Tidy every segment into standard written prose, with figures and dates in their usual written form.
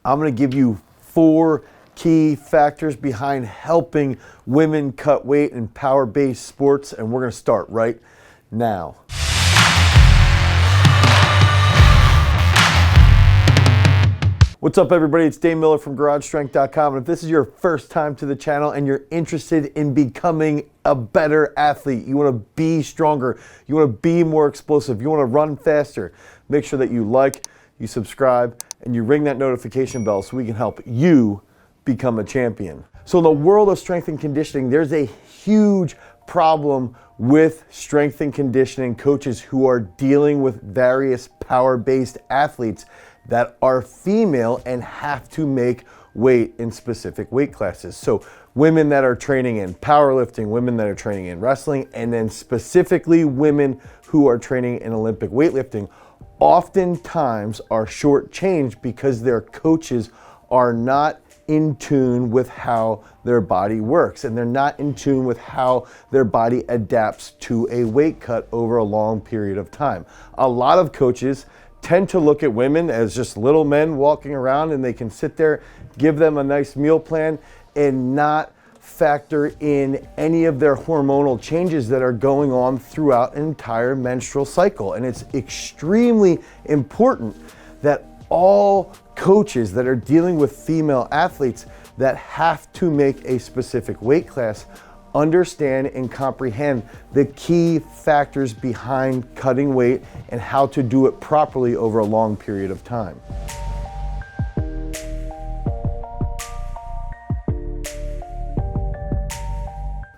I'm going to give you 4 key factors behind helping women cut weight in power-based sports, and we're going to start right now. What's up, everybody? It's Dane Miller from GarageStrength.com, and if this is your first time to the channel and you're interested in becoming a better athlete, you want to be stronger, you want to be more explosive, you want to run faster, make sure that you like, you subscribe, and you ring that notification bell so we can help you become a champion. So in the world of strength and conditioning, there's a huge problem with strength and conditioning coaches who are dealing with various power-based athletes that are female and have to make weight in specific weight classes. So women that are training in powerlifting, women that are training in wrestling, and then specifically women who are training in Olympic weightlifting oftentimes are shortchanged because their coaches are not in tune with how their body works, and they're not in tune with how their body adapts to a weight cut over a long period of time. A lot of coaches tend to look at women as just little men walking around, and they can sit there, give them a nice meal plan, and not factor in any of their hormonal changes that are going on throughout an entire menstrual cycle. And it's extremely important that all coaches that are dealing with female athletes that have to make a specific weight class understand and comprehend the key factors behind cutting weight and how to do it properly over a long period of time.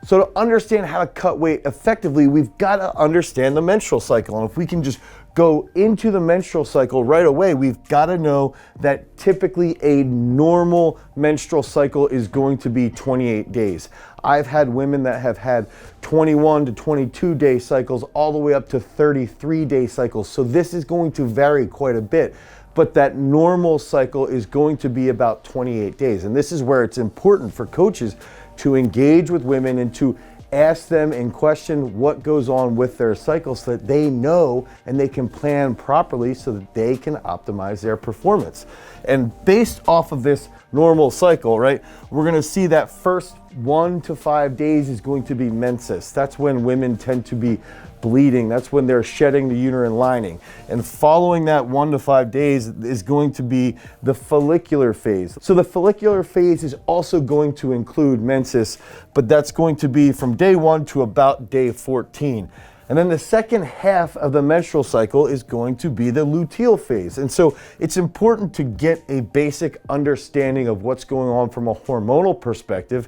So to understand how to cut weight effectively, we've got to understand the menstrual cycle. And if we can just go into the menstrual cycle right away, we've got to know that typically a normal menstrual cycle is going to be 28 days. I've had women that have had 21 to 22 day cycles all the way up to 33 day cycles. So this is going to vary quite a bit, but that normal cycle is going to be about 28 days. And this is where it's important for coaches to engage with women and to ask them and question what goes on with their cycle so that they know and they can plan properly so that they can optimize their performance. And based off of this normal cycle, right, we're going to see that first 1 to 5 days is going to be menses. That's when women tend to be bleeding. That's when they're shedding the uterine lining. And following that 1 to 5 days is going to be the follicular phase. So the follicular phase is also going to include menses, but that's going to be from day 1 to about day 14. And then the second half of the menstrual cycle is going to be the luteal phase. And so it's important to get a basic understanding of what's going on from a hormonal perspective,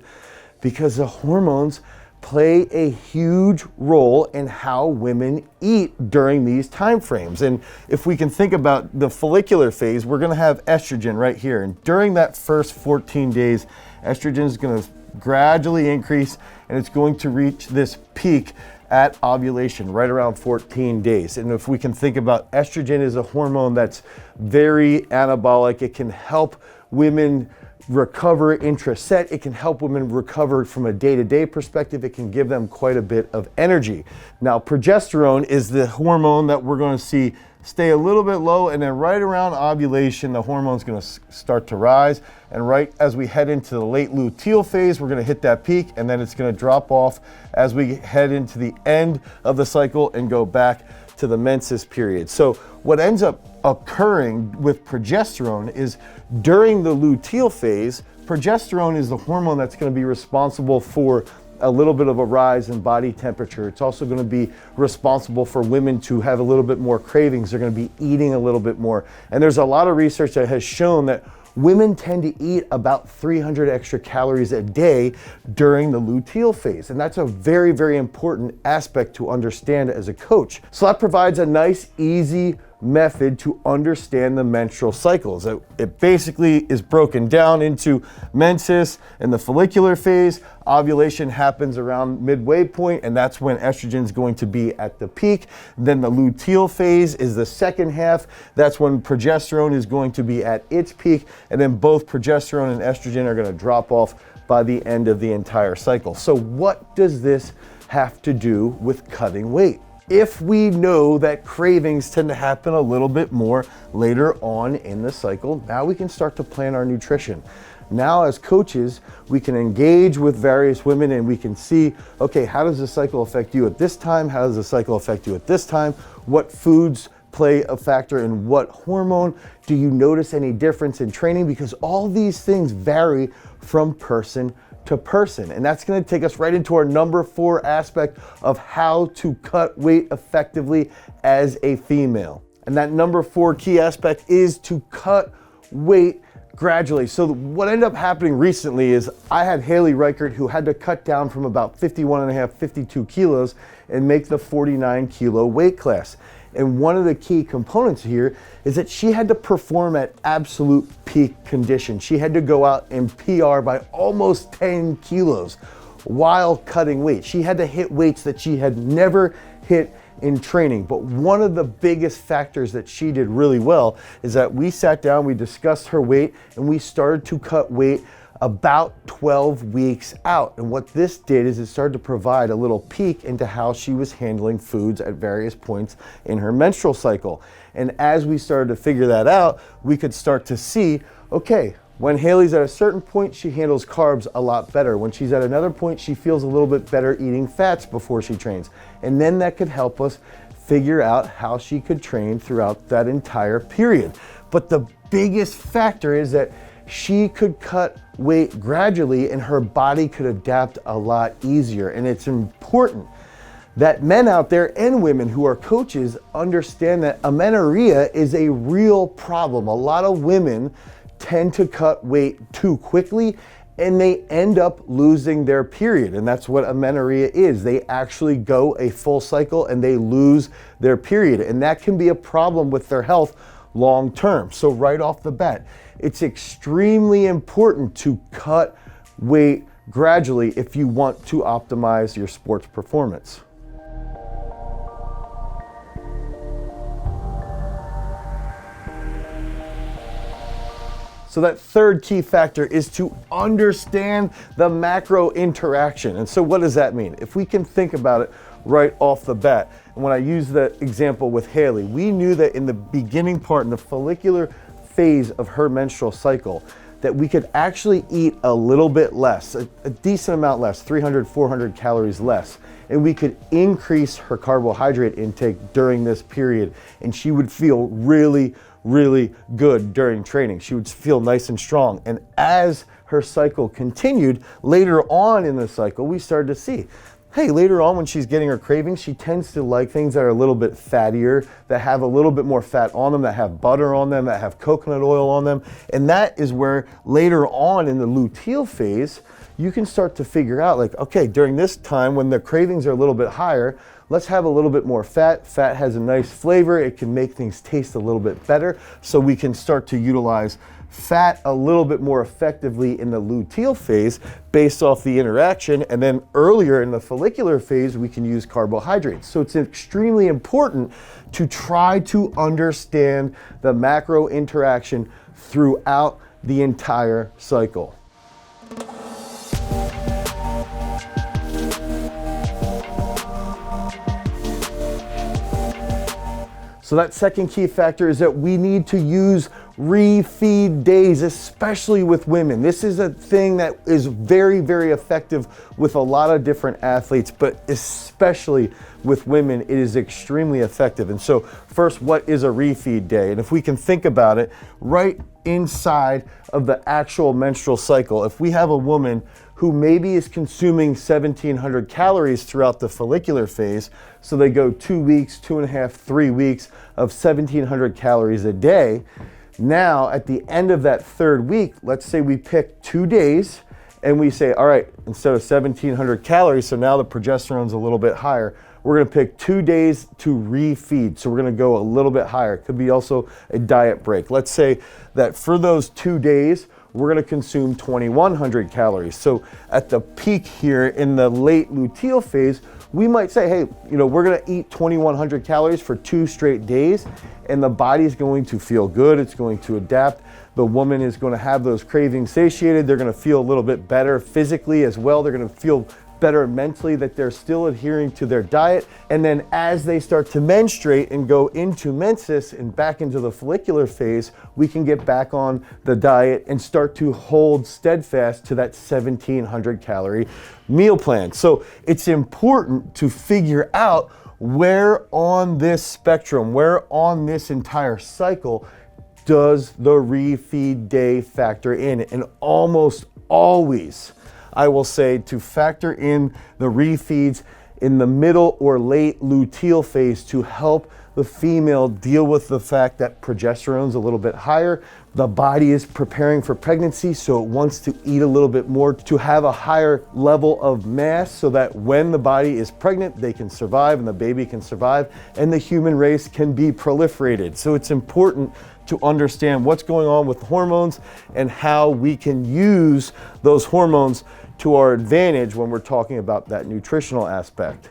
because the hormones play a huge role in how women eat during these time frames. And if we can think about the follicular phase, we're going to have estrogen right here. And during that first 14 days, estrogen is going to gradually increase, and it's going to reach this peak at ovulation right around 14 days. And if we can think about estrogen as a hormone that's very anabolic, it can help women recover intraset, it can help women recover from a day-to-day perspective, it can give them quite a bit of energy. Now, progesterone is the hormone that we're going to see stay a little bit low, and then right around ovulation, the hormone's going to start to rise, and right as we head into the late luteal phase, we're going to hit that peak, and then it's going to drop off as we head into the end of the cycle and go back to the menses period. So what ends up occurring with progesterone is during the luteal phase, progesterone is the hormone that's going to be responsible for a little bit of a rise in body temperature. It's also going to be responsible for women to have a little bit more cravings. They're going to be eating a little bit more. And there's a lot of research that has shown that women tend to eat about 300 extra calories a day during the luteal phase. And that's a very, very important aspect to understand as a coach. So that provides a nice, easy method to understand the menstrual cycles. It basically is broken down into menses and the follicular phase. Ovulation happens around midway point, and that's when estrogen is going to be at the peak. Then the luteal phase is the second half. That's when progesterone is going to be at its peak, and then both progesterone and estrogen are going to drop off by the end of the entire cycle. So what does this have to do with cutting weight? if we know that cravings tend to happen a little bit more later on in the cycle, now we can start to plan our nutrition. Now as coaches, we can engage with various women and we can see, okay, how does the cycle affect you at this time? How does the cycle affect you at this time? What foods play a factor in what hormone? Do you notice any difference in training? Because all these things vary from person to person. And that's gonna take us right into our number 4 aspect of how to cut weight effectively as a female. And that number 4 key aspect is to cut weight gradually. So what ended up happening recently is I had Haley Reichert, who had to cut down from about 51.5, 52 kilos and make the 49 kilo weight class. And one of the key components here is that she had to perform at absolute peak condition. She had to go out and PR by almost 10 kilos while cutting weight. She had to hit weights that she had never hit in training. But one of the biggest factors that she did really well is that we sat down, we discussed her weight, and we started to cut weight about 12 weeks out. And what this did is it started to provide a little peek into how she was handling foods at various points in her menstrual cycle. And as we started to figure that out, we could start to see, okay, when Haley's at a certain point, she handles carbs a lot better. When she's at another point, she feels a little bit better eating fats before she trains. And then that could help us figure out how she could train throughout that entire period. But the biggest factor is that she could cut weight gradually and her body could adapt a lot easier. And it's important that men out there and women who are coaches understand that amenorrhea is a real problem. A lot of women tend to cut weight too quickly and they end up losing their period. And that's what amenorrhea is. They actually go a full cycle and they lose their period. And that can be a problem with their health long term. So right off the bat, it's extremely important to cut weight gradually if you want to optimize your sports performance. So that third key factor is to understand the macro interaction. And so what does that mean? If we can think about it right off the bat, and when I use the example with Haley, we knew that in the beginning part, in the follicular phase of her menstrual cycle, that we could actually eat a little bit less, a decent amount less, 300, 400 calories less, and we could increase her carbohydrate intake during this period, and she would feel really good during training. She would feel nice and strong. And as her cycle continued, later on in the cycle, we started to see, hey, later on when she's getting her cravings, she tends to like things that are a little bit fattier, that have a little bit more fat on them, that have butter on them, that have coconut oil on them. And that is where later on in the luteal phase, you can start to figure out like, okay, during this time when the cravings are a little bit higher, let's have a little bit more fat. Fat has a nice flavor. It can make things taste a little bit better. So we can start to utilize fat a little bit more effectively in the luteal phase based off the interaction. And then earlier in the follicular phase, we can use carbohydrates. So it's extremely important to try to understand the macro interaction throughout the entire cycle. So that second key factor is that we need to use refeed days, especially with women. This is a thing that is very effective with a lot of different athletes, but especially with women, it is extremely effective. And so first, what is a refeed day? And if we can think about it, right inside of the actual menstrual cycle, if we have a woman who maybe is consuming 1,700 calories throughout the follicular phase, so they go 2 weeks, 2.5, 3 weeks of 1,700 calories a day. Now, at the end of that third week, let's say we pick 2 days and we say, all right, instead of 1,700 calories, so now the progesterone's a little bit higher, we're gonna pick 2 days to refeed. So we're gonna go a little bit higher. It could be also a diet break. Let's say that for those 2 days, we're gonna consume 2,100 calories. So at the peak here in the late luteal phase, we might say, hey, we're gonna eat 2,100 calories for 2 straight days, and the body's going to feel good, it's going to adapt. The woman is gonna have those cravings satiated, they're gonna feel a little bit better physically as well, they're gonna feel better mentally, that they're still adhering to their diet. And then as they start to menstruate and go into menses and back into the follicular phase, we can get back on the diet and start to hold steadfast to that 1,700 calorie meal plan. So it's important to figure out where on this spectrum, where on this entire cycle does the refeed day factor in. And almost always, I will say to factor in the refeeds in the middle or late luteal phase to help the female deal with the fact that progesterone's a little bit higher. The body is preparing for pregnancy, so it wants to eat a little bit more to have a higher level of mass so that when the body is pregnant, they can survive and the baby can survive and the human race can be proliferated. So it's important to understand what's going on with hormones and how we can use those hormones to our advantage when we're talking about that nutritional aspect.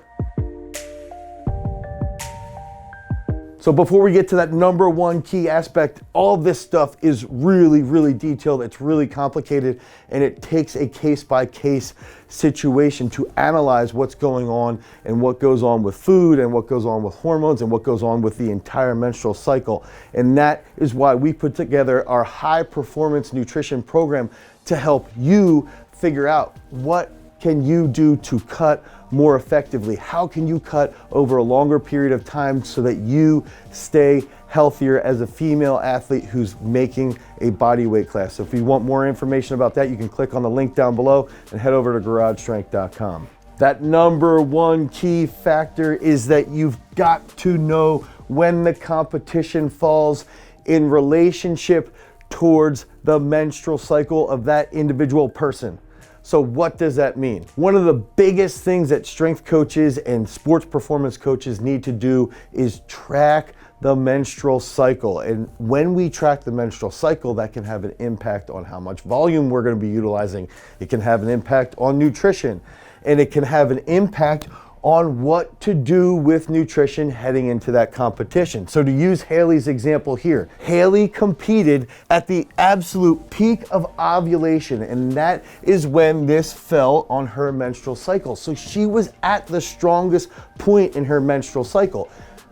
So before we get to that number one key aspect, all of this stuff is really, really detailed. It's really complicated, and it takes a case-by-case situation to analyze what's going on and what goes on with food and what goes on with hormones and what goes on with the entire menstrual cycle. And that is why we put together our high performance nutrition program to help you figure out what can you do to cut more effectively? How can you cut over a longer period of time so that you stay healthier as a female athlete who's making a body weight class? So if you want more information about that, you can click on the link down below and head over to garagestrength.com. That number one key factor is that you've got to know when the competition falls in relationship towards the menstrual cycle of that individual person. So what does that mean? One of the biggest things that strength coaches and sports performance coaches need to do is track the menstrual cycle. And when we track the menstrual cycle, that can have an impact on how much volume we're going to be utilizing. It can have an impact on nutrition, and it can have an impact on what to do with nutrition heading into that competition. So to use Haley's example here, Haley competed at the absolute peak of ovulation, and that is when this fell on her menstrual cycle. So she was at the strongest point in her menstrual cycle.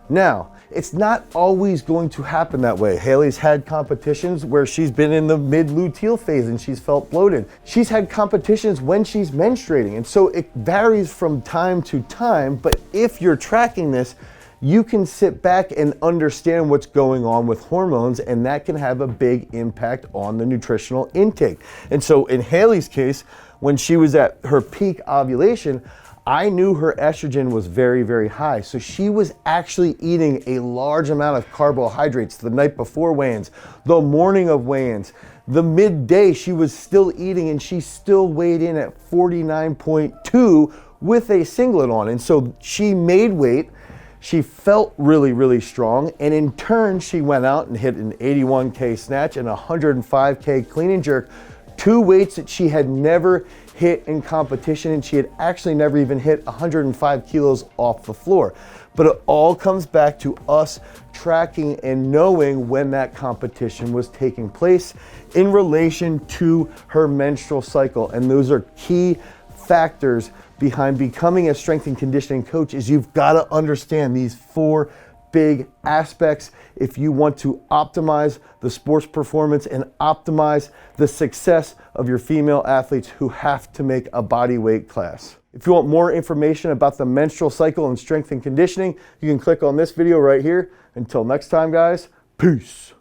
Now, it's not always going to happen that way. Haley's had competitions where she's been in the mid-luteal phase and she's felt bloated. She's had competitions when she's menstruating. And so it varies from time to time, but if you're tracking this, you can sit back and understand what's going on with hormones, and that can have a big impact on the nutritional intake. And so in Haley's case, when she was at her peak ovulation, I knew her estrogen was very, very high. So she was actually eating a large amount of carbohydrates the night before weigh-ins, the morning of weigh-ins, the midday she was still eating, and she still weighed in at 49.2 with a singlet on. And so she made weight. She felt really, really strong. And in turn, she went out and hit an 81K snatch and a 105K clean and jerk, two weights that she had never hit in competition, and she had actually never even hit 105 kilos off the floor. But it all comes back to us tracking and knowing when that competition was taking place in relation to her menstrual cycle. And those are key factors behind becoming a strength and conditioning coach. Is you've got to understand these four big aspects if you want to optimize the sports performance and optimize the success of your female athletes who have to make a body weight class. If you want more information about the menstrual cycle and strength and conditioning, you can click on this video right here. Until next time, guys, peace.